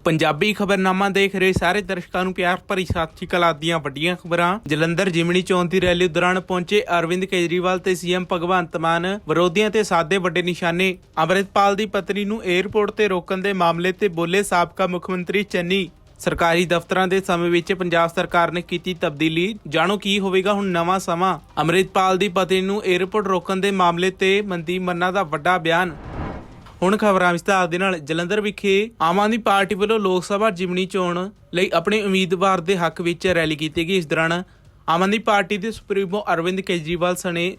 पंजाबी खबरनामा देख रहे सारे दर्शकों ਨੂੰ प्यार भरी सत श्री अकाल ਦੀਆਂ ਵੱਡੀਆਂ ਖਬਰਾਂ। ਜਲੰਧਰ ਜਿਮਣੀ ਚੋਣ ਦੀ ਰੈਲੀ ਦੌਰਾਨ ਪਹੁੰਚੇ ਅਰਵਿੰਦ ਕੇਜਰੀਵਾਲ ਤੇ ਸੀਐਮ ਭਗਵੰਤ ਮਾਨ ਵਿਰੋਧੀਆਂ ਤੇ ਸਾਧੇ ਵੱਡੇ ਨਿਸ਼ਾਨੇ। ਅੰਮ੍ਰਿਤਪਾਲ ਦੀ ਪਤਨੀ ਨੂੰ 에ਅਰਪੋਰਟ ਤੇ ਰੋਕਣ ਦੇ ਮਾਮਲੇ ਤੇ ਬੋਲੇ ਸਾਬਕਾ ਮੁੱਖ ਮੰਤਰੀ ਚੰਨੀ। ਸਰਕਾਰੀ ਦਫ਼ਤਰਾਂ ਦੇ ਸਮੇਂ ਵਿੱਚ ਪੰਜਾਬ ਸਰਕਾਰ ਨੇ ਕੀਤੀ ਤਬਦੀਲੀ, ਜਾਣੋ ਕੀ ਹੋਵੇਗਾ ਹੁਣ ਨਵਾਂ ਸਮਾਂ। ਅੰਮ੍ਰਿਤਪਾਲ ਦੀ ਪਤਨੀ ਨੂੰ 에ਅਰਪੋਰਟ ਰੋਕਣ ਦੇ ਮਾਮਲੇ ਤੇ ਮਨਦੀਪ ਮੰਨਾ ਦਾ ਵੱਡਾ ਬਿਆਨ। ਹੁਣ ਖਬਰਾਂ ਵਿਸਤਾਰ ਦੇ ਨਾਲ। ਜਲੰਧਰ ਵਿਖੇ ਆਮ ਆਦਮੀ ਪਾਰਟੀ ਵੱਲੋਂ ਲੋਕ ਸਭਾ ਜਿਮਣੀ ਚੋਣ ਲਈ ਆਪਣੇ ਉਮੀਦਵਾਰ ਦੇ ਹੱਕ ਵਿੱਚ ਰੈਲੀ ਕੀਤੀ ਗਈ। ਇਸ ਦੌਰਾਨ ਆਮ ਆਦਮੀ ਪਾਰਟੀ ਦੇ ਸੁਪਰੀਮੋ ਅਰਵਿੰਦ ਕੇਜਰੀਵਾਲ ਸਣੇ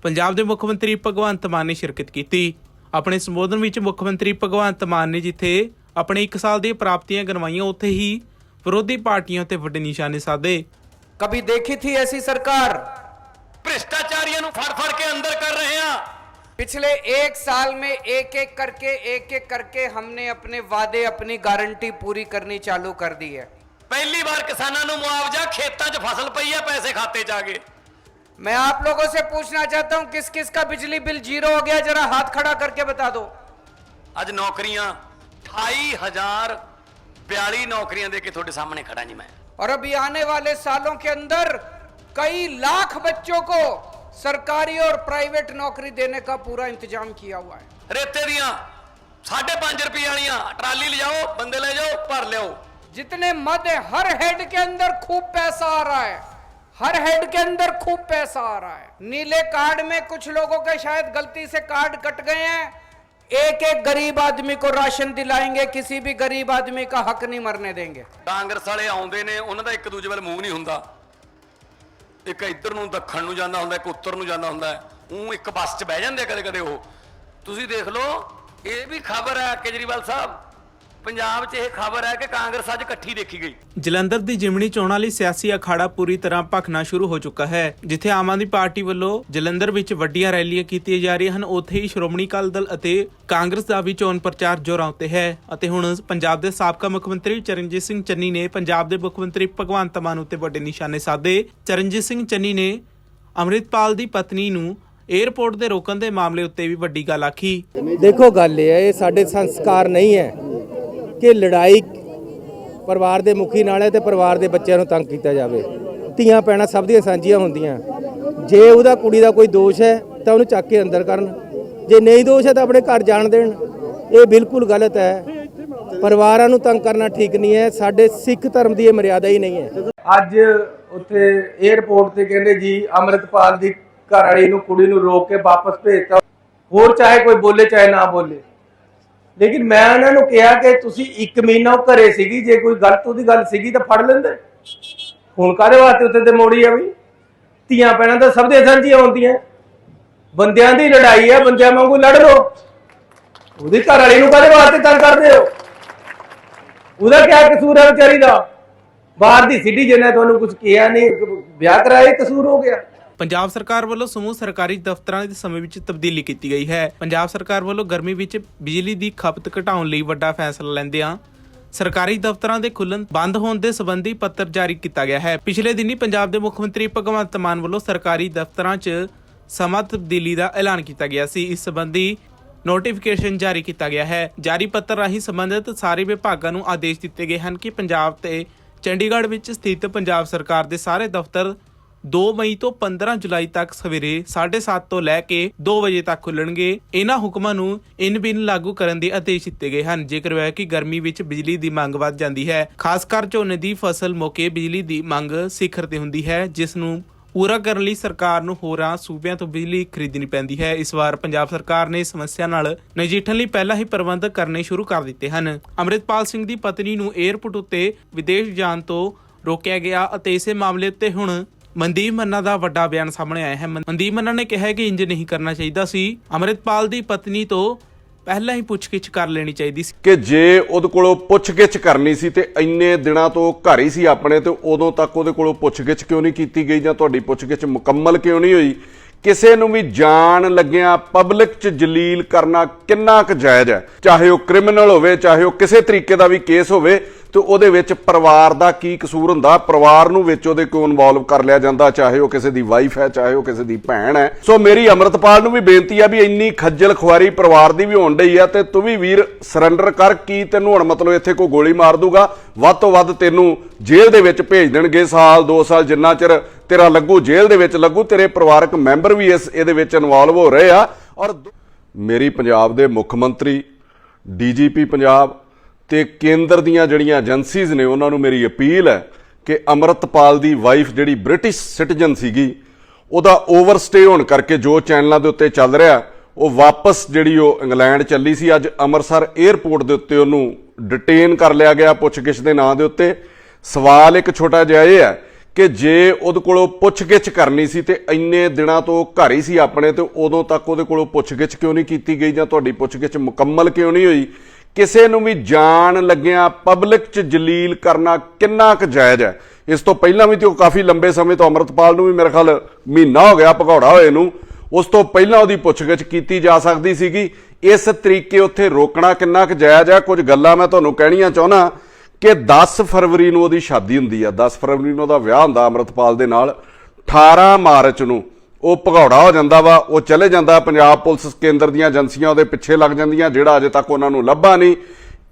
ਪੰਜਾਬ ਦੇ ਮੁੱਖ ਮੰਤਰੀ ਭਗਵੰਤ ਮਾਨ ਨੇ ਸ਼ਿਰਕਤ ਕੀਤੀ। ਆਪਣੇ ਸੰਬੋਧਨ ਵਿੱਚ ਮੁੱਖ ਮੰਤਰੀ ਭਗਵੰਤ ਮਾਨ ਨੇ ਜਿੱਥੇ ਆਪਣੇ 1 ਸਾਲ ਦੀਆਂ ਪ੍ਰਾਪਤੀਆਂ ਗਣਵਾਈਆਂ, ਉੱਥੇ ਹੀ ਵਿਰੋਧੀ ਪਾਰਟੀਆਂ ਤੇ ਵੱਡੇ ਨਿਸ਼ਾਨੇ ਸਾਧੇ। कभी देखी थी ऐसी सरकार? भ्रष्टाचारियों ਨੂੰ ਫੜ ਕੇ ਅੰਦਰ ਕਰ ਰਹੇ ਆ। पिछले 1 साल में एक एक करके हमने अपने वादे, अपनी गारंटी पूरी करनी चालू कर दी है। ਪਹਿਲੀ ਵਾਰ ਕਿਸਾਨਾਂ ਨੂੰ ਮੁਆਵਜ਼ਾ, ਖੇਤਾਂ 'ਚ ਫਸਲ ਪਈ ਆ, पैसे खाते 'ਚ आ गए। मैं आप लोगों से पूछना चाहता हूं, किस किस का बिजली बिल जीरो हो गया, जरा हाथ खड़ा करके बता दो। ਅੱਜ ਨੌਕਰੀਆਂ 28,042 ਨੌਕਰੀਆਂ ਦੇ ਕੇ ਤੁਹਾਡੇ ਸਾਹਮਣੇ ਖੜਾ ਜੀ ਮੈਂ। और अभी आने वाले सालों के अंदर कई लाख बच्चों को सरकारी और प्राइवेट नौकरी देने का पूरा इंतजाम किया हुआ है। ਰੇਤੇ ਦੀਆਂ 5.5 रुपए वालियां ट्राली ले जाओ, बंदे ले जाओ, भर लो। जितने मद है, हर हेड के अंदर खूब पैसा आ रहा है, हर हेड के अंदर खूब पैसा आ रहा है। नीले कार्ड में कुछ लोगों के शायद गलती से कार्ड कट गए हैं, एक एक गरीब आदमी को राशन दिलाएंगे, किसी भी गरीब आदमी का हक नहीं मरने देंगे। ਕਾਂਗਰਸ ਵਾਲੇ ਆਉਂਦੇ ਨੇ, ਉਹਨਾਂ ਦਾ ਇੱਕ ਦੂਜੇ ਵੱਲ ਮੂੰਹ ਨਹੀਂ ਹੁੰਦਾ। ਇੱਕ ਇੱਧਰ ਨੂੰ ਦੱਖਣ ਨੂੰ ਜਾਂਦਾ ਹੁੰਦਾ, ਇੱਕ ਉੱਤਰ ਨੂੰ ਜਾਂਦਾ ਹੁੰਦਾ। ਉਹ ਇੱਕ ਬੱਸ 'ਚ ਬਹਿ ਜਾਂਦੇ ਕਦੇ ਕਦੇ। ਉਹ ਤੁਸੀਂ ਦੇਖ ਲਓ, ਇਹ ਵੀ ਖਬਰ ਹੈ ਕੇਜਰੀਵਾਲ ਸਾਹਿਬ, ਪੰਜਾਬ 'ਚ ਇਹ ਖਬਰ ਹੈ ਕਿ ਕਾਂਗਰਸ ਅੱਜ ਇਕੱਠੀ ਦੇਖੀ ਗਈ। ਜਲੰਧਰ ਦੀ ਜਿਮਣੀ ਚੋਣਾਂ ਲਈ ਸਿਆਸੀ ਅਖਾੜਾ ਪੂਰੀ ਤਰ੍ਹਾਂ ਭਖਣਾ ਸ਼ੁਰੂ ਹੋ ਚੁੱਕਾ ਹੈ। ਜਿੱਥੇ ਆਮ ਆਦਮੀ ਪਾਰਟੀ ਵੱਲੋਂ ਜਲੰਧਰ ਵਿੱਚ ਵੱਡੀਆਂ ਰੈਲੀਆਂ ਕੀਤੀਆਂ ਜਾ ਰਹੀਆਂ ਹਨ, ਉੱਥੇ ਹੀ ਸ਼੍ਰੋਮਣੀ ਅਕਾਲੀ ਦਲ ਅਤੇ ਕਾਂਗਰਸ ਦਾ ਵੀ ਚੋਣ ਪ੍ਰਚਾਰ ਜ਼ੋਰਾਂ ਉੱਤੇ ਹੈ। ਅਤੇ ਹੁਣ ਪੰਜਾਬ ਦੇ ਸਾਬਕਾ ਮੁੱਖ ਮੰਤਰੀ ਚਰਨਜੀਤ ਸਿੰਘ ਚੰਨੀ ਨੇ ਪੰਜਾਬ ਦੇ ਮੁੱਖ ਮੰਤਰੀ ਭਗਵੰਤ ਮਾਨ ਉੱਤੇ ਵੱਡੇ ਨਿਸ਼ਾਨੇ ਸਾਧੇ। ਚਰਨਜੀਤ ਸਿੰਘ ਚੰਨੀ ਨੇ ਅੰਮ੍ਰਿਤਪਾਲ ਦੀ ਪਤਨੀ ਨੂੰ 에ਅਰਪੋਰਟ ਦੇ ਰੋਕਣ ਦੇ ਮਾਮਲੇ ਉੱਤੇ ਵੀ ਵੱਡੀ ਗੱਲ ਆਖੀ। ਦੇਖੋ, ਗੱਲ ਇਹ ਹੈ, ਇਹ ਸਾਡੇ ਸੰਸਕਾਰ ਨਹੀਂ ਹੈ ਕਿ ਲੜਾਈ ਪਰਿਵਾਰ ਦੇ ਮੁਖੀ ਨਾਲ ਹੈ ਤੇ ਪਰਿਵਾਰ ਦੇ ਬੱਚਿਆਂ ਨੂੰ ਤੰਗ ਕੀਤਾ ਜਾਵੇ। ਧੀਆਂ ਭੈਣਾਂ ਸਭ ਦੀਆਂ ਸਾਂਝੀਆਂ ਹੁੰਦੀਆਂ। ਜੇ ਉਹਦਾ ਕੁੜੀ ਦਾ ਕੋਈ ਦੋਸ਼ ਹੈ ਤਾਂ ਉਹਨੂੰ ਚੱਕ ਕੇ ਅੰਦਰ ਕਰਨ, ਜੇ ਨਹੀਂ ਦੋਸ਼ ਹੈ ਤਾਂ ਆਪਣੇ ਘਰ ਜਾਣ ਦੇਣ। ਇਹ ਬਿਲਕੁਲ ਗਲਤ ਹੈ। ਪਰਿਵਾਰਾਂ ਨੂੰ ਤੰਗ ਕਰਨਾ ਠੀਕ ਨਹੀਂ ਹੈ। ਸਾਡੇ ਸਿੱਖ ਧਰਮ ਦੀ ਇਹ ਮਰਿਆਦਾ ਹੀ ਨਹੀਂ ਹੈ। ਅੱਜ ਉੱਥੇ 에ਅਰਪੋਰਟ ਤੇ ਕਹਿੰਦੇ ਜੀ ਅੰਮ੍ਰਿਤਪਾਲ ਦੀ ਘਰ ਵਾਲੀ ਨੂੰ, ਕੁੜੀ ਨੂੰ ਰੋਕ ਕੇ ਵਾਪਸ ਭੇਜਤਾ। ਹੋਰ ਚਾਹੇ ਕੋਈ ਬੋਲੇ ਚਾਹੇ ਨਾ ਬੋਲੇ, ਲੇਕਿਨ ਮੈਂ ਉਹਨਾਂ ਨੂੰ ਕਿਹਾ ਕਿ ਤੁਸੀਂ 1 ਮਹੀਨਾ ਉਹ ਘਰੇ ਸੀਗੀ, ਜੇ ਕੋਈ ਗਲਤ ਉਹਦੀ ਗੱਲ ਸੀਗੀ ਤਾਂ ਫੜ ਲੈਂਦੇ। ਹੁਣ ਕਾਹਦੇ ਵਾਸਤੇ ਉੱਥੇ ਤੇ ਮੋੜੀ ਆ? ਵੀ ਧੀਆਂ ਭੈਣਾਂ ਤਾਂ ਸਭ ਦੇ ਸਾਂਝੀਆਂ ਹੁੰਦੀਆਂ। ਬੰਦਿਆਂ ਦੀ ਲੜਾਈ ਹੈ, ਬੰਦਿਆਂ ਵਾਂਗੂ ਲੜ ਲਓ। ਉਹਦੀ ਘਰ ਵਾਲੀ ਨੂੰ ਕਾਹਦੇ ਵਾਸਤੇ ਤੰਗ ਕਰਦੇ ਹੋ? ਉਹਦਾ ਕੀ ਕਸੂਰ ਹੈ ਵਿਚਾਰੀ ਦਾ? ਬਾਹਰ ਦੀ ਸਿਟੀਜ਼ਨ ਹੈ, ਤੁਹਾਨੂੰ ਕੁਝ ਕਿਹਾ ਨਹੀਂ, ਵਿਆਹ ਕਰਾਇਆ ਕਸੂਰ ਹੋ ਗਿਆ। ਪੰਜਾਬ ਸਰਕਾਰ ਵੱਲੋਂ ਸਮੂਹ ਸਰਕਾਰੀ ਦਫ਼ਤਰਾਂ ਦੇ ਸਮੇਂ ਵਿੱਚ ਤਬਦੀਲੀ ਕੀਤੀ ਗਈ ਹੈ। ਪੰਜਾਬ ਸਰਕਾਰ ਵੱਲੋਂ ਗਰਮੀ ਵਿੱਚ ਬਿਜਲੀ ਦੀ ਖਪਤ ਘਟਾਉਣ ਲਈ ਵੱਡਾ ਫੈਸਲਾ ਲੈਂਦਿਆਂ ਸਰਕਾਰੀ ਦਫ਼ਤਰਾਂ ਦੇ ਖੁੱਲ੍ਹਣ ਬੰਦ ਹੋਣ ਦੇ ਸੰਬੰਧੀ ਪੱਤਰ ਜਾਰੀ ਕੀਤਾ ਗਿਆ ਹੈ। ਪਿਛਲੇ ਦਿਨੀ ਪੰਜਾਬ ਦੇ ਮੁੱਖ ਮੰਤਰੀ ਭਗਵੰਤ ਮਾਨ ਵੱਲੋਂ ਸਰਕਾਰੀ ਦਫ਼ਤਰਾਂ 'ਚ ਸਮਾਂ ਤਬਦੀਲੀ ਦਾ ਐਲਾਨ ਕੀਤਾ ਗਿਆ ਸੀ। ਇਸ ਸੰਬੰਧੀ ਨੋਟੀਫਿਕੇਸ਼ਨ ਜਾਰੀ ਕੀਤਾ ਗਿਆ ਹੈ। ਜਾਰੀ ਪੱਤਰ ਰਾਹੀਂ ਸੰਬੰਧਿਤ ਸਾਰੇ ਵਿਭਾਗਾਂ ਨੂੰ ਆਦੇਸ਼ ਦਿੱਤੇ ਗਏ ਹਨ ਕਿ ਪੰਜਾਬ ਤੇ ਚੰਡੀਗੜ੍ਹ ਵਿੱਚ ਸਥਿਤ ਪੰਜਾਬ ਸਰਕਾਰ ਦੇ ਸਾਰੇ ਦਫ਼ਤਰ 2 ਮਈ ਤੋਂ 15 ਜੁਲਾਈ ਤੱਕ ਸਵੇਰੇ 7:30 ਤੋਂ ਲੈ ਕੇ 2 ਵਜੇ ਤੱਕ ਖੁੱਲਣਗੇ। ਇਹਨਾਂ ਹੁਕਮਾਂ ਨੂੰ ਇਨ ਬਿਨ ਲਾਗੂ ਕਰਨ ਦੇ ਆਦੇਸ਼ ਦਿੱਤੇ ਗਏ ਹਨ। ਜੇਕਰ ਹੋਇਆ ਕਿ ਗਰਮੀ ਵਿੱਚ ਬਿਜਲੀ ਦੀ ਮੰਗ ਵੱਧ ਜਾਂਦੀ ਹੈ, ਖਾਸ ਕਰ ਝੋਨੇ ਦੀ ਫਸਲ ਮੌਕੇ ਬਿਜਲੀ ਦੀ ਮੰਗ ਸਿਖਰ ਤੇ ਹੁੰਦੀ ਹੈ, ਜਿਸ ਨੂੰ ਪੂਰਾ ਕਰਨ ਲਈ ਸਰਕਾਰ ਨੂੰ ਹੋਰਾਂ ਸੂਬਿਆਂ ਤੋਂ ਬਿਜਲੀ ਖਰੀਦਣੀ ਪੈਂਦੀ ਹੈ। ਇਸ ਵਾਰ ਪੰਜਾਬ ਸਰਕਾਰ ਨੇ ਸਮੱਸਿਆ ਨਾਲ ਨਜਿੱਠਣ ਲਈ ਪਹਿਲਾਂ ਹੀ ਪ੍ਰਬੰਧ ਕਰਨੇ ਸ਼ੁਰੂ ਕਰ ਦਿੱਤੇ ਹਨ। ਅੰਮ੍ਰਿਤਪਾਲ ਸਿੰਘ ਦੀ ਪਤਨੀ ਨੂੰ 에ਅਰਪੋਰਟ ਉੱਤੇ ਵਿਦੇਸ਼ ਜਾਣ ਤੋਂ ਰੋਕਿਆ ਗਿਆ ਅਤੇ ਇਸੇ ਮਾਮਲੇ ਉੱਤੇ ਹੁਣ ਮਨਦੀਪ ਮੰਨਾ ਦਾ ਵੱਡਾ ਬਿਆਨ ਸਾਹਮਣੇ ਆਇਆ ਹੈ। ਮਨਦੀਪ ਮੰਨਾ ਨੇ ਕਿਹਾ ਕਿ ਇੰਜ ਨਹੀਂ ਕਰਨਾ ਚਾਹੀਦਾ ਸੀ। ਅੰਮ੍ਰਿਤਪਾਲ ਦੀ ਪਤਨੀ ਤੋਂ ਪਹਿਲਾਂ ਹੀ ਪੁੱਛਗਿੱਛ ਕਰ ਲੈਣੀ ਚਾਹੀਦੀ ਸੀ ਕਿ ਜੇ ਉਹਦੇ ਕੋਲੋਂ ਪੁੱਛਗਿੱਛ ਕਰਨੀ ਸੀ ਤੇ ਇੰਨੇ ਦਿਨਾਂ ਤੋਂ ਘਰ ਹੀ ਸੀ ਆਪਣੇ, ਤੇ ਉਦੋਂ ਤੱਕ ਉਹਦੇ ਕੋਲੋਂ ਪੁੱਛਗਿੱਛ ਕਿਉਂ ਨਹੀਂ ਕੀਤੀ ਗਈ, ਜਾਂ ਤੁਹਾਡੀ ਪੁੱਛਗਿੱਛ ਮੁਕੰਮਲ ਕਿਉਂ ਨਹੀਂ ਹੋਈ? ਕਿਸੇ ਨੂੰ ਵੀ ਜਾਣ ਲੱਗਿਆਂ ਪਬਲਿਕ 'ਚ ਜਲੀਲ ਕਰਨਾ ਕਿੰਨਾ ਕੁ ਜਾਇਜ਼ ਹੈ? ਚਾਹੇ ਉਹ ਕ੍ਰਿਮੀਨਲ ਹੋਵੇ, ਚਾਹੇ ਉਹ ਕਿਸੇ ਤਰੀਕੇ ਦਾ ਵੀ ਕੇਸ ਹੋਵੇ, ਤੇ ਉਹਦੇ ਵਿੱਚ ਪਰਿਵਾਰ ਦਾ ਕੀ ਕਸੂਰ ਹੁੰਦਾ, ਪਰਿਵਾਰ ਨੂੰ ਵਿੱਚ ਉਹਦੇ ਕਿਉਂ ਇਨਵੋਲਵ ਕਰ ਲਿਆ ਜਾਂਦਾ, ਚਾਹੇ ਉਹ ਕਿਸੇ ਦੀ ਵਾਈਫ ਹੈ, ਚਾਹੇ ਉਹ ਕਿਸੇ ਦੀ ਭੈਣ ਹੈ। ਸੋ ਮੇਰੀ ਅੰਮ੍ਰਿਤਪਾਲ ਨੂੰ ਵੀ ਬੇਨਤੀ ਆ ਵੀ ਇੰਨੀ ਖੱਜਲ ਖੁਆਰੀ ਪਰਿਵਾਰ ਦੀ ਵੀ ਹੋਣ ਡਈ ਆ, ਤੇ ਤੂੰ ਵੀ ਵੀਰ ਸਰੈਂਡਰ ਕਰ। ਕੀ ਤੈਨੂੰ ਹੁਣ ਮਤਲਬ ਇੱਥੇ ਕੋਈ ਗੋਲੀ ਮਾਰ ਦੂਗਾ, ਵੱਧ ਤੋਂ ਵੱਧ ਤੈਨੂੰ ਜੇਲ੍ਹ ਦੇ ਵਿੱਚ ਭੇਜ ਦੇਣਗੇ, ਸਾਲ 2 ਸਾਲ ਜਿੰਨਾ ਚਿਰ ਤੇਰਾ ਲੱਗੂ ਜੇਲ੍ਹ ਦੇ ਵਿੱਚ ਲੱਗੂ। ਤੇਰੇ ਪਰਿਵਾਰਕ ਮੈਂਬਰ ਵੀ ਇਹਦੇ ਵਿੱਚ ਇਨਵੋਲਵ ਹੋ ਰਹੇ ਆ। ਔਰ ਮੇਰੀ ਪੰਜਾਬ ਦੇ ਮੁੱਖ ਮੰਤਰੀ, ਡੀਜੀਪੀ ਪੰਜਾਬ ਤੇ ਕੇਂਦਰ ਦੀਆਂ ਜਿਹੜੀਆਂ ਏਜੰਸੀਜ਼ ਨੇ ਉਹਨਾਂ ਨੂੰ ਮੇਰੀ ਅਪੀਲ ਹੈ ਕਿ ਅੰਮ੍ਰਿਤਪਾਲ ਦੀ ਵਾਈਫ ਜਿਹੜੀ ਬ੍ਰਿਟਿਸ਼ ਸਿਟੀਜ਼ਨ ਸੀਗੀ, ਉਹਦਾ ਓਵਰਸਟੇ ਹੋਣ ਕਰਕੇ ਜੋ ਚੈਨਲਾਂ ਦੇ ਉੱਤੇ ਚੱਲ ਰਿਹਾ, ਉਹ ਵਾਪਸ ਜਿਹੜੀ ਉਹ ਇੰਗਲੈਂਡ ਚੱਲੀ ਸੀ, ਅੱਜ ਅੰਮ੍ਰਿਤਸਰ 에ਅਰਪੋਰਟ ਦੇ ਉੱਤੇ ਉਹਨੂੰ ਡਿਟੇਨ ਕਰ ਲਿਆ ਗਿਆ ਪੁੱਛਗਿੱਛ ਦੇ ਨਾਂ ਦੇ ਉੱਤੇ। ਸਵਾਲ ਇੱਕ ਛੋਟਾ ਜਿਹਾ ਇਹ ਹੈ ਕਿ ਜੇ ਉਹਦੇ ਕੋਲੋਂ ਪੁੱਛਗਿੱਛ ਕਰਨੀ ਸੀ ਤੇ ਇੰਨੇ ਦਿਨਾਂ ਤੋਂ ਘਰ ਹੀ ਸੀ ਆਪਣੇ, ਤੇ ਉਦੋਂ ਤੱਕ ਉਹਦੇ ਕੋਲੋਂ ਪੁੱਛਗਿੱਛ ਕਿਉਂ ਨਹੀਂ ਕੀਤੀ ਗਈ, ਜਾਂ ਤੁਹਾਡੀ ਪੁੱਛਗਿੱਛ ਮੁਕੰਮਲ ਕਿਉਂ ਨਹੀਂ ਹੋਈ? ਕਿਸੇ ਨੂੰ ਵੀ ਜਾਣ ਲੱਗਿਆਂ ਪਬਲਿਕ 'ਚ ਜਲੀਲ ਕਰਨਾ ਕਿੰਨਾ ਕੁ ਜਾਇਜ਼ ਹੈ? ਇਸ ਤੋਂ ਪਹਿਲਾਂ ਵੀ ਤੇ ਉਹ ਕਾਫੀ ਲੰਬੇ ਸਮੇਂ ਤੋਂ ਅੰਮ੍ਰਿਤਪਾਲ ਨੂੰ ਵੀ ਮੇਰੇ ਖਿਆਲ ਮਹੀਨਾ ਹੋ ਗਿਆ ਭਗੌੜਾ ਹੋਏ ਨੂੰ, ਉਸ ਤੋਂ ਪਹਿਲਾਂ ਉਹਦੀ ਪੁੱਛਗਿੱਛ ਕੀਤੀ ਜਾ ਸਕਦੀ ਸੀਗੀ। ਇਸ ਤਰੀਕੇ ਉੱਥੇ ਰੋਕਣਾ ਕਿੰਨਾ ਕੁ ਜਾਇਜ਼ ਹੈ? ਕੁਝ ਗੱਲਾਂ ਮੈਂ ਤੁਹਾਨੂੰ ਕਹਿਣੀਆਂ ਚਾਹੁੰਦਾ ਕਿ 10 ਫਰਵਰੀ ਨੂੰ ਉਹਦੀ ਸ਼ਾਦੀ ਹੁੰਦੀ ਆ, 10 ਫਰਵਰੀ ਨੂੰ ਉਹਦਾ ਵਿਆਹ ਹੁੰਦਾ ਅੰਮ੍ਰਿਤਪਾਲ ਦੇ ਨਾਲ। 18 ਮਾਰਚ ਨੂੰ ਉਹ ਭਗੌੜਾ ਹੋ ਜਾਂਦਾ ਵਾ, ਉਹ ਚਲੇ ਜਾਂਦਾ, ਪੰਜਾਬ ਪੁਲਿਸ ਕੇਂਦਰ ਦੀਆਂ ਏਜੰਸੀਆਂ ਉਹਦੇ ਪਿੱਛੇ ਲੱਗ ਜਾਂਦੀਆਂ, ਜਿਹੜਾ ਅਜੇ ਤੱਕ ਉਹਨਾਂ ਨੂੰ ਲੱਭਾ ਨਹੀਂ।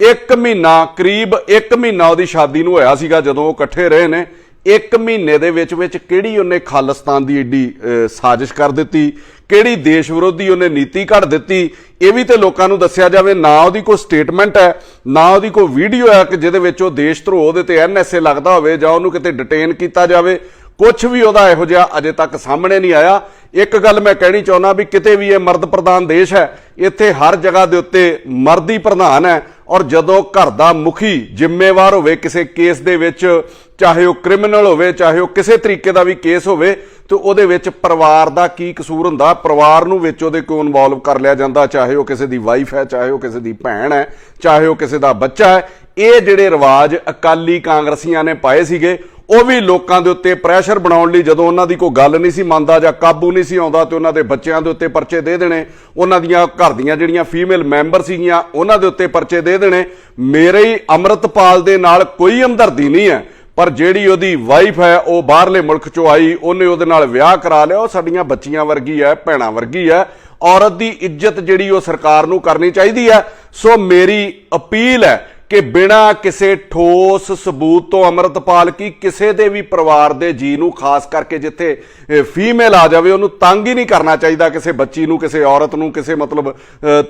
1 ਮਹੀਨਾ, ਕਰੀਬ 1 ਮਹੀਨਾ ਉਹਦੀ ਸ਼ਾਦੀ ਨੂੰ ਹੋਇਆ ਸੀਗਾ ਜਦੋਂ ਉਹ ਇਕੱਠੇ ਰਹੇ ਨੇ। 1 ਮਹੀਨੇ ਦੇ ਵਿੱਚ ਕਿਹੜੀ ਉਹਨੇ ਖਾਲਿਸਤਾਨ ਦੀ ਏਡੀ ਸਾਜ਼ਿਸ਼ ਕਰ ਦਿੱਤੀ, ਕਿਹੜੀ ਦੇਸ਼ ਵਿਰੋਧੀ ਉਹਨੇ ਨੀਤੀ ਘੜ ਦਿੱਤੀ, ਇਹ ਵੀ ਤੇ ਲੋਕਾਂ ਨੂੰ ਦੱਸਿਆ ਜਾਵੇ। ਨਾ ਉਹਦੀ ਕੋਈ ਸਟੇਟਮੈਂਟ ਹੈ, ਨਾ ਉਹਦੀ ਕੋਈ ਵੀਡੀਓ ਹੈ ਕਿ ਜਿਹਦੇ ਵਿੱਚ ਉਹ ਦੇਸ਼ ਧਰੋਹ ਦੇ ਤੇ NSA ਲੱਗਦਾ ਹੋਵੇ ਜਾਂ ਉਹਨੂੰ ਕਿਤੇ ਡਿਟੇਨ ਕੀਤਾ ਜਾਵੇ। ਕੁਝ ਵੀ ਉਹਦਾ ਇਹੋ ਜਿਹਾ ਅਜੇ ਤੱਕ ਸਾਹਮਣੇ ਨਹੀਂ ਆਇਆ। ਇੱਕ ਗੱਲ ਮੈਂ ਕਹਿਣੀ ਚਾਹੁੰਦਾ ਵੀ ਕਿਤੇ ਵੀ ਇਹ ਮਰਦ ਪ੍ਰਧਾਨ ਦੇਸ਼ ਹੈ, ਇੱਥੇ ਹਰ ਜਗ੍ਹਾ ਦੇ ਉੱਤੇ ਮਰਦ ਹੀ ਪ੍ਰਧਾਨ ਹੈ। ਔਰ ਜਦੋਂ ਘਰ ਦਾ ਮੁਖੀ ਜ਼ਿੰਮੇਵਾਰ ਹੋਵੇ ਕਿਸੇ ਕੇਸ ਦੇ ਵਿੱਚ, ਚਾਹੇ ਉਹ ਕ੍ਰਿਮੀਨਲ ਹੋਵੇ, ਚਾਹੇ ਉਹ ਕਿਸੇ ਤਰੀਕੇ ਦਾ ਵੀ ਕੇਸ ਹੋਵੇ, ਤੇ ਉਹਦੇ ਵਿੱਚ ਪਰਿਵਾਰ ਦਾ ਕੀ ਕਸੂਰ ਹੁੰਦਾ, ਪਰਿਵਾਰ ਨੂੰ ਵਿੱਚ ਉਹਦੇ ਕਿਉਂ ਇਨਵੋਲਵ ਕਰ ਲਿਆ ਜਾਂਦਾ, ਚਾਹੇ ਉਹ ਕਿਸੇ ਦੀ ਵਾਈਫ ਹੈ, ਚਾਹੇ ਉਹ ਕਿਸੇ ਦੀ ਭੈਣ ਹੈ, ਚਾਹੇ ਉਹ ਕਿਸੇ ਦਾ ਬੱਚਾ ਹੈ। ਇਹ ਜਿਹੜੇ ਰਿਵਾਜ ਅਕਾਲੀ ਕਾਂਗਰਸੀਆਂ ਨੇ ਪਾਏ ਸੀਗੇ, ਉਹ ਵੀ ਲੋਕਾਂ ਦੇ ਉੱਤੇ ਪ੍ਰੈਸ਼ਰ ਬਣਾਉਣ ਲਈ, ਜਦੋਂ ਉਹਨਾਂ ਦੀ ਕੋਈ ਗੱਲ ਨਹੀਂ ਸੀ ਮੰਨਦਾ ਜਾਂ ਕਾਬੂ ਨਹੀਂ ਸੀ ਆਉਂਦਾ, ਤੇ ਉਹਨਾਂ ਦੇ ਬੱਚਿਆਂ ਦੇ ਉੱਤੇ ਪਰਚੇ ਦੇ ਦੇਣੇ, ਉਹਨਾਂ ਦੀਆਂ ਘਰ ਦੀਆਂ ਜਿਹੜੀਆਂ ਫੀਮੇਲ ਮੈਂਬਰ ਸੀਗੀਆਂ ਉਹਨਾਂ ਦੇ ਉੱਤੇ ਪਰਚੇ ਦੇ ਦੇਣੇ। ਮੇਰੇ ਹੀ ਅੰਮ੍ਰਿਤਪਾਲ ਦੇ ਨਾਲ ਕੋਈ ਹਮਦਰਦੀ ਨਹੀਂ ਹੈ, ਪਰ ਜਿਹੜੀ ਉਹਦੀ ਵਾਈਫ ਹੈ ਉਹ ਬਾਹਰਲੇ ਮੁਲਕ ਚੋਂ ਆਈ, ਉਹਨੇ ਉਹਦੇ ਨਾਲ ਵਿਆਹ ਕਰਾ ਲਿਆ, ਉਹ ਸਾਡੀਆਂ ਬੱਚੀਆਂ ਵਰਗੀ ਹੈ, ਭੈਣਾਂ ਵਰਗੀ ਹੈ। ਔਰਤ ਦੀ ਇੱਜ਼ਤ ਜਿਹੜੀ ਉਹ ਸਰਕਾਰ ਨੂੰ ਕਰਨੀ ਚਾਹੀਦੀ ਹੈ। ਸੋ ਮੇਰੀ ਅਪੀਲ ਹੈ ਕਿ ਬਿਨਾਂ ਕਿਸੇ ਠੋਸ ਸਬੂਤ ਤੋਂ ਅੰਮ੍ਰਿਤਪਾਲ ਕੀ ਕਿਸੇ ਦੇ ਵੀ ਪਰਿਵਾਰ ਦੇ ਜੀ ਨੂੰ, ਖਾਸ ਕਰਕੇ ਜਿੱਥੇ ਫੀਮੇਲ ਆ ਜਾਵੇ, ਉਹਨੂੰ ਤੰਗ ਹੀ ਨਹੀਂ ਕਰਨਾ ਚਾਹੀਦਾ, ਕਿਸੇ ਬੱਚੀ ਨੂੰ, ਕਿਸੇ ਔਰਤ ਨੂੰ, ਕਿਸੇ ਮਤਲਬ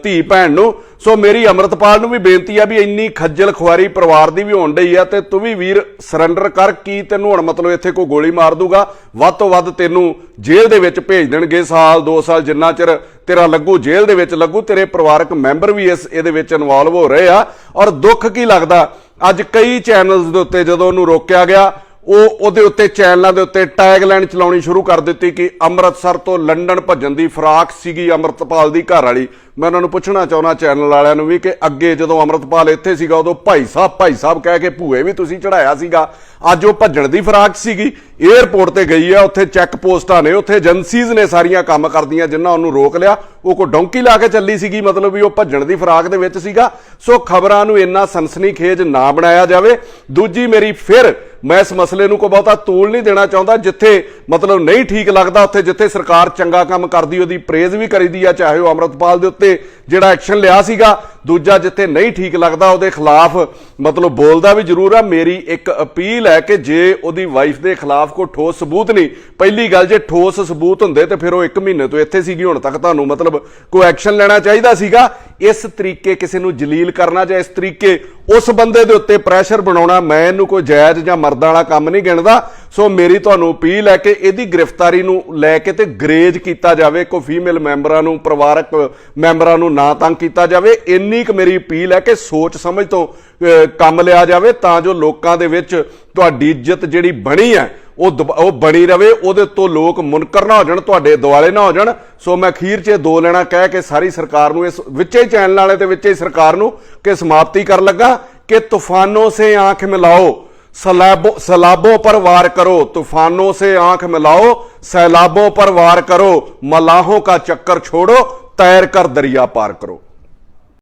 ਧੀ ਭੈਣ ਨੂੰ। ਸੋ ਮੇਰੀ ਅੰਮ੍ਰਿਤਪਾਲ ਨੂੰ ਵੀ ਬੇਨਤੀ ਆ ਵੀ ਇੰਨੀ ਖੱਜਲ ਖੁਆਰੀ ਪਰਿਵਾਰ ਦੀ ਵੀ ਹੋਣ ਡਈ ਆ, ਤੇ ਤੂੰ ਵੀ ਵੀਰ ਸਰੈਂਡਰ ਕਰ। ਕੀ ਤੈਨੂੰ ਹੁਣ ਮਤਲਬ ਇੱਥੇ ਕੋਈ ਗੋਲੀ ਮਾਰ ਦੂਗਾ, ਵੱਧ ਤੋਂ ਵੱਧ ਤੈਨੂੰ ਜੇਲ੍ਹ ਦੇ ਵਿੱਚ ਭੇਜ ਦੇਣਗੇ, ਸਾਲ 2 ਸਾਲ ਜਿੰਨਾ ਚਿਰ ਤੇਰਾ ਲੱਗੂ ਜੇਲ੍ਹ ਦੇ ਵਿੱਚ ਲੱਗੂ। ਤੇਰੇ ਪਰਿਵਾਰਕ ਮੈਂਬਰ ਵੀ ਇਹਦੇ ਵਿੱਚ ਇਨਵੋਲਵ ਹੋ ਰਹੇ ਆ। ਔਰ ਦੁੱਖ ਕੀ ਲੱਗਦਾ, ਅੱਜ ਕਈ ਚੈਨਲਸ ਦੇ ਉੱਤੇ ਜਦੋਂ ਉਹਨੂੰ ਰੋਕਿਆ ਗਿਆ, ਉਹਦੇ ਉੱਤੇ ਚੈਨਲਾਂ ਦੇ ਉੱਤੇ ਟੈਗਲਾਈਨ ਚਲਾਉਣੀ ਸ਼ੁਰੂ ਕਰ ਦਿੱਤੀ ਕਿ ਅੰਮ੍ਰਿਤਸਰ ਤੋਂ ਲੰਡਨ ਭੱਜਣ ਦੀ ਫਰਾਕ ਸੀਗੀ ਅੰਮ੍ਰਿਤਪਾਲ ਦੀ ਘਰ ਵਾਲੀ। ਮੈਂ ਉਹਨਾਂ ਨੂੰ ਪੁੱਛਣਾ ਚਾਹੁੰਦਾ ਚੈਨਲ ਵਾਲਿਆਂ ਨੂੰ ਵੀ ਕਿ ਅੱਗੇ ਜਦੋਂ ਅੰਮ੍ਰਿਤਪਾਲ ਇੱਥੇ ਸੀਗਾ ਉਦੋਂ ਭਾਈ ਸਾਹਿਬ ਕਹਿ ਕੇ ਭੂਏ ਵੀ ਤੁਸੀਂ ਚੜਾਇਆ ਸੀਗਾ, ਅੱਜ ਉਹ ਭੱਜਣ ਦੀ ਫਰਾਕ ਸੀਗੀ, 에ਅਰਪੋਰਟ ਤੇ ਗਈ ਆ, ਉੱਥੇ ਚੈੱਕ ਪੋਸਟਾਂ ਨੇ, ਉੱਥੇ ਏਜੰਸੀਜ਼ ਨੇ ਸਾਰੀਆਂ ਕੰਮ ਕਰਦੀਆਂ, ਜਿਨ੍ਹਾਂ ਉਹਨੂੰ ਰੋਕ ਲਿਆ। ਉਹ ਕੋਈ ਡੌਂਕੀ ਲਾ ਕੇ ਚੱਲੀ ਸੀਗੀ, ਮਤਲਬ ਵੀ ਉਹ ਭੱਜਣ ਦੀ ਫਰਾਕ ਦੇ ਵਿੱਚ ਸੀਗਾ। ਸੋ ਖਬਰਾਂ ਨੂੰ ਇੰਨਾ ਸਨਸਨੀਖੇਜ ਨਾ ਬਣਾਇਆ ਜਾਵੇ। ਦੂਜੀ ਮੇਰੀ ਫਿਰ ਮੈਂ ਇਸ ਮਸਲੇ ਨੂੰ ਕੋਈ ਬਹੁਤਾ ਤੂਲ ਨਹੀਂ ਦੇਣਾ ਚਾਹੁੰਦਾ, ਜਿੱਥੇ ਮਤਲਬ ਨਹੀਂ ਠੀਕ ਲੱਗਦਾ ਉੱਥੇ, ਜਿੱਥੇ ਸਰਕਾਰ ਚੰਗਾ ਕੰਮ ਕਰਦੀ ਉਹਦੀ ਪ੍ਰੇਜ਼ ਵੀ ਕਰੀਦੀ ਆ, ਚਾਹੇ ਉਹ ਅੰਮ੍ਰਿਤਪਾਲ ਦੇ ਉੱਤੇ ਜਿਹੜਾ ਐਕਸ਼ਨ ਲਿਆ ਸੀਗਾ। ਦੂਜਾ ਜਿੱਥੇ ਨਹੀਂ ਠੀਕ ਲੱਗਦਾ ਉਹਦੇ ਖਿਲਾਫ ਮਤਲਬ ਬੋਲਦਾ ਵੀ ਜ਼ਰੂਰ ਆ। ਮੇਰੀ ਇੱਕ ਅਪੀਲ ਹੈ ਕਿ ਜੇ ਉਹਦੀ ਵਾਈਫ ਦੇ ਖਿਲਾਫ ਕੋਈ ਠੋਸ ਸਬੂਤ ਨਹੀਂ, ਪਹਿਲੀ ਗੱਲ ਜੇ ਠੋਸ ਸਬੂਤ ਹੁੰਦੇ ਤੇ ਫਿਰ ਉਹ 1 ਮਹੀਨੇ ਤੋਂ ਇੱਥੇ ਸੀਗੀ, ਹੁਣ ਤੱਕ ਤੁਹਾਨੂੰ ਮਤਲਬ ਕੋਈ ਐਕਸ਼ਨ ਲੈਣਾ ਚਾਹੀਦਾ ਸੀਗਾ। ਇਸ ਤਰੀਕੇ ਕਿਸੇ ਨੂੰ ਜਲੀਲ ਕਰਨਾ ਜਾਂ ਇਸ ਤਰੀਕੇ ਉਸ ਬੰਦੇ ਦੇ ਉੱਤੇ ਪ੍ਰੈਸ਼ਰ ਬਣਾਉਣਾ, ਮੈਂ ਇਹਨੂੰ ਕੋਈ ਜਾਇਜ਼ ਜਾਂ ਮਰਦਾਂ ਵਾਲਾ ਕੰਮ ਨਹੀਂ ਗਿਣਦਾ। ਸੋ ਮੇਰੀ ਤੁਹਾਨੂੰ ਅਪੀਲ ਹੈ ਕਿ ਇਹਦੀ ਗ੍ਰਿਫਤਾਰੀ ਨੂੰ ਲੈ ਕੇ ਤੇ ਗਰੇਜ ਕੀਤਾ ਜਾਵੇ, ਕੋਈ ਫੀਮੇਲ ਮੈਂਬਰਾਂ ਨੂੰ, ਪਰਿਵਾਰਕ ਮੈਂਬਰਾਂ ਨੂੰ ਨਾ ਤੰਗ ਕੀਤਾ ਜਾਵੇ। ਇੰਨੀ ਕੁ ਮੇਰੀ ਅਪੀਲ ਹੈ ਕਿ ਸੋਚ ਸਮਝ ਤੋਂ ਕੰਮ ਲਿਆ ਜਾਵੇ, ਤਾਂ ਜੋ ਲੋਕਾਂ ਦੇ ਵਿੱਚ ਤੁਹਾਡੀ ਇੱਜ਼ਤ ਜਿਹੜੀ ਬਣੀ ਹੈ ਉਹ ਬਣੀ ਰਵੇ, ਉਹਦੇ ਤੋਂ ਲੋਕ ਮੁਨਕਰ ਨਾ ਹੋ ਜਾਣ, ਤੁਹਾਡੇ ਦੁਆਲੇ ਨਾ ਹੋ ਜਾਣ। ਸੋ ਮੈਂ ਅਖੀਰ 'ਚ 2 ਲੈਣਾ ਕਹਿ ਕੇ ਸਾਰੀ ਸਰਕਾਰ ਨੂੰ, ਇਸ ਵਿੱਚੇ ਹੀ ਚੈਨਲ ਵਾਲੇ ਤੇ ਵਿੱਚੇ ਹੀ ਸਰਕਾਰ ਨੂੰ ਕਿ ਸਮਾਪਤੀ ਕਰਨ ਲੱਗਾ कि तूफानों से आंख मिलाओ, सैलाबों पर वार करो। तूफानों से आंख मिलाओ, सैलाबों पर वार करो, मलाहों का चक्कर छोड़ो, तैर कर दरिया पार करो।